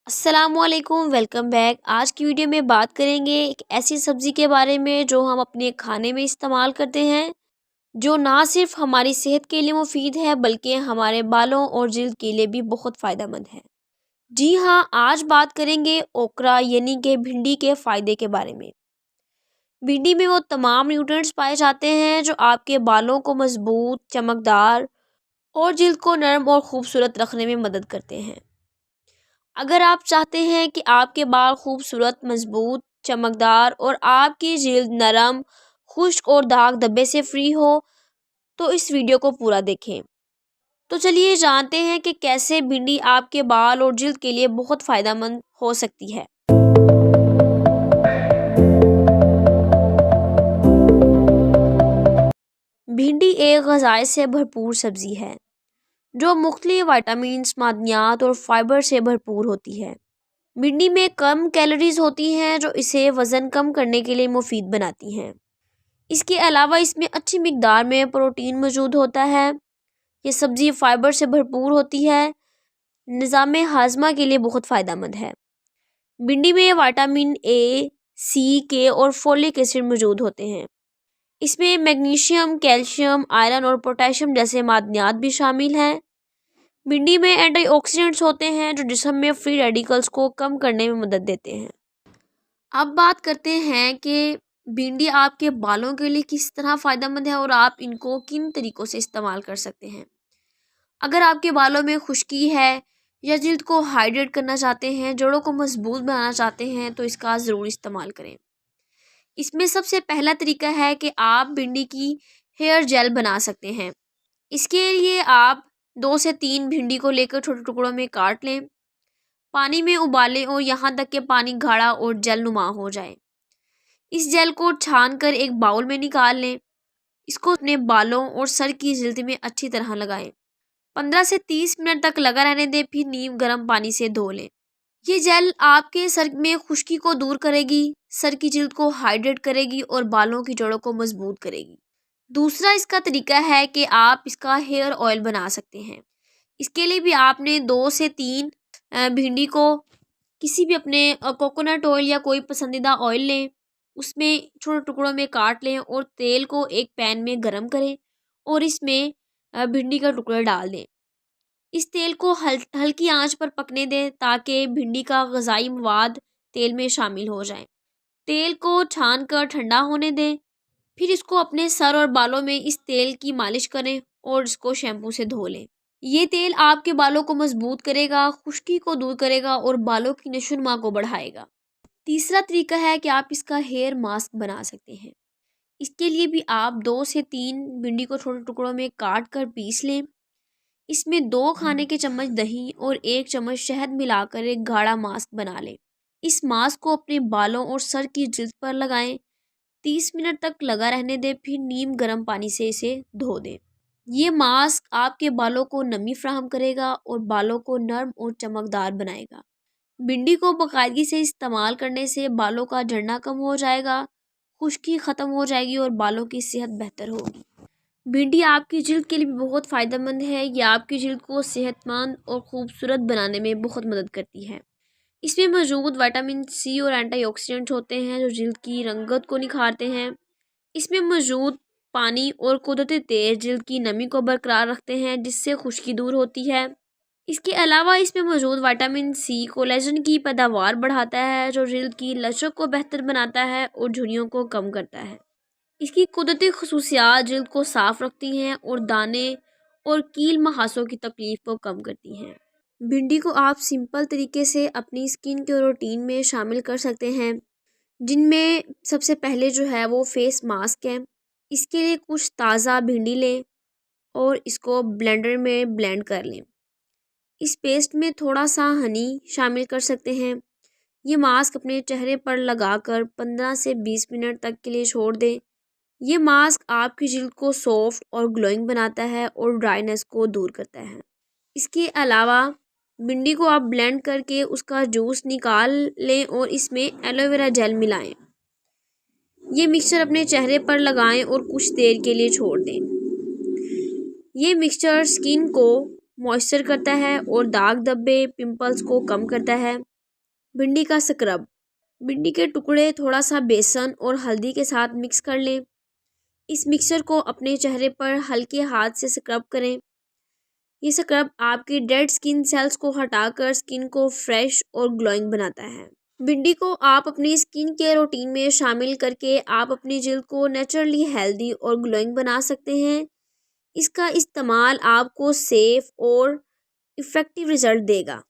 अस्सलाम वालेकुम, welcome back. आज की वीडियो में बात करेंगे एक ऐसी सब्ज़ी के बारे में जो हम अपने खाने में इस्तेमाल करते हैं, जो ना सिर्फ हमारी सेहत के लिए मुफीद है बल्कि हमारे बालों और जिल्द के लिए भी बहुत फ़ायदेमंद है। जी हाँ, आज बात करेंगे ओकरा यानी कि भिंडी के फ़ायदे के बारे में। भिंडी में वो तमाम न्यूट्रिएंट्स पाए जाते हैं जो आपके बालों को मजबूत, चमकदार और जिल्द को नरम और खूबसूरत रखने में मदद करते हैं। अगर आप चाहते हैं कि आपके बाल खूबसूरत, मजबूत, चमकदार और आपकी जिल्द नरम, खुश्क और दाग धब्बे से फ्री हो, तो इस वीडियो को पूरा देखें। तो चलिए जानते हैं कि कैसे भिंडी आपके बाल और जिल्द के लिए बहुत फ़ायदेमंद हो सकती है। भिंडी एक ग़िज़ाई से भरपूर सब्ज़ी है जो मुख्तलिफ विटामिन्स, मादनियात और फाइबर से भरपूर होती है। भिंडी में कम कैलोरीज होती हैं जो इसे वज़न कम करने के लिए मुफीद बनाती हैं। इसके अलावा इसमें अच्छी मिकदार में प्रोटीन मौजूद होता है। ये सब्ज़ी फ़ाइबर से भरपूर होती है, निज़ाम हाजमा के लिए बहुत फ़ायदेमंद है। भिंडी में विटामिन ए, सी, के और फोलिक एसिड मौजूद होते हैं। इसमें मैग्नीशियम, कैल्शियम, आयरन और पोटेशियम जैसे मादनियात भी शामिल हैं। भिंडी में एंटीऑक्सीडेंट्स होते हैं जो जिस्म में फ्री रेडिकल्स को कम करने में मदद देते हैं। अब बात करते हैं कि भिंडी आपके बालों के लिए किस तरह फ़ायदेमंद है और आप इनको किन तरीक़ों से इस्तेमाल कर सकते हैं। अगर आपके बालों में खुश्की है या जिल्द को हाइड्रेट करना चाहते हैं, जड़ों को मजबूत बनाना चाहते हैं, तो इसका ज़रूर इस्तेमाल करें। इसमें सबसे पहला तरीका है कि आप भिंडी की हेयर जेल बना सकते हैं। इसके लिए आप 2 से 3 भिंडी को लेकर छोटे टुकड़ों में काट लें, पानी में उबालें और यहाँ तक कि पानी गाढ़ा और जेल नुमा हो जाए। इस जेल को छान कर एक बाउल में निकाल लें। इसको अपने बालों और सर की जिल्द में अच्छी तरह लगाएं। 15 से 30 मिनट तक लगा रहने दें, फिर नीम गर्म पानी से धो लें। ये जेल आपके सर में खुश्की को दूर करेगी, सर की जिल्द को हाइड्रेट करेगी और बालों की जड़ों को मजबूत करेगी। दूसरा इसका तरीका है कि आप इसका हेयर ऑयल बना सकते हैं। इसके लिए भी आपने 2 से 3 भिंडी को किसी भी अपने कोकोनट ऑयल या कोई पसंदीदा ऑयल लें, उसमें छोटे टुकड़ों में काट लें और तेल को एक पैन में गरम करें और इसमें भिंडी का टुकड़ा डाल दें। इस तेल को हल्की आंच पर पकने दें ताकि भिंडी का ग़िज़ाई मवाद तेल में शामिल हो जाए। तेल को छान कर ठंडा होने दें, फिर इसको अपने सर और बालों में इस तेल की मालिश करें और इसको शैम्पू से धो लें। ये तेल आपके बालों को मजबूत करेगा, खुश्की को दूर करेगा और बालों की नशोनुमा को बढ़ाएगा। तीसरा तरीका है कि आप इसका हेयर मास्क बना सकते हैं। इसके लिए भी आप 2 से 3 भिंडी को छोटे टुकड़ों में काट कर पीस लें। इसमें 2 खाने के चम्मच दही और 1 चम्मच शहद मिलाकर एक गाढ़ा मास्क बना लें। इस मास्क को अपने बालों और सर की जिल्द पर लगाएं। 30 मिनट तक लगा रहने दें, फिर नीम गर्म पानी से इसे धो दें। ये मास्क आपके बालों को नमी फराहम करेगा और बालों को नरम और चमकदार बनाएगा। भिंडी को बाकायदगी से इस्तेमाल करने से बालों का झड़ना कम हो जाएगा, खुश्की ख़त्म हो जाएगी और बालों की सेहत बेहतर होगी। भिंडी आपकी जिल्द के लिए भी बहुत फ़ायदेमंद है। ये आपकी जिल्द को सेहतमंद और ख़ूबसूरत बनाने में बहुत मदद करती है। इसमें मौजूद विटामिन सी और एंटीऑक्सीडेंट्स होते हैं जो जिल्द की रंगत को निखारते हैं। इसमें मौजूद पानी और कुदरती तेल जिल्द की नमी को बरकरार रखते हैं, जिससे खुश्की दूर होती है। इसके अलावा इसमें मौजूद विटामिन सी कोलेजन की पैदावार बढ़ाता है जो जिल्द की लचक को बेहतर बनाता है और झुर्रियों को कम करता है। इसकी कुदरती खसूसियात जिल्द को साफ़ रखती हैं और दाने और कील मुहासों की तकलीफ़ को कम करती हैं। भिंडी को आप सिंपल तरीके से अपनी स्किन के रूटीन में शामिल कर सकते हैं, जिनमें सबसे पहले जो है वो फेस मास्क है। इसके लिए कुछ ताज़ा भिंडी लें और इसको ब्लेंडर में ब्लेंड कर लें। इस पेस्ट में थोड़ा सा हनी शामिल कर सकते हैं। ये मास्क अपने चेहरे पर लगाकर 15 से 20 मिनट तक के लिए छोड़ दें। ये मास्क आपकी जिल्द को सॉफ्ट और ग्लोइंग बनाता है और ड्राइनेस को दूर करता है। इसके अलावा भिंडी को आप ब्लेंड करके उसका जूस निकाल लें और इसमें एलोवेरा जेल मिलाएं। ये मिक्सचर अपने चेहरे पर लगाएं और कुछ देर के लिए छोड़ दें। ये मिक्सचर स्किन को मॉइस्चर करता है और दाग धब्बे, पिंपल्स को कम करता है। بھنڈی کا سکرب۔ بھنڈی کے ٹکڑے تھوڑا سا بیسن اور ہلدی کے ساتھ مکس کر لیں۔ اس مکسچر کو اپنے چہرے پر ہلکے ہاتھ سے سکرب کریں۔ یہ سکرب آپ کی ڈیڈ سکن سیلز کو ہٹا کر سکن کو فریش اور گلوئنگ بناتا ہے۔ بھنڈی کو آپ اپنی سکن کیئر روٹین میں شامل کر کے آپ اپنی جلد کو نیچرلی ہیلدی اور گلوئنگ بنا سکتے ہیں۔ اس کا استعمال آپ کو سیف اور افیکٹو رزلٹ دے گا۔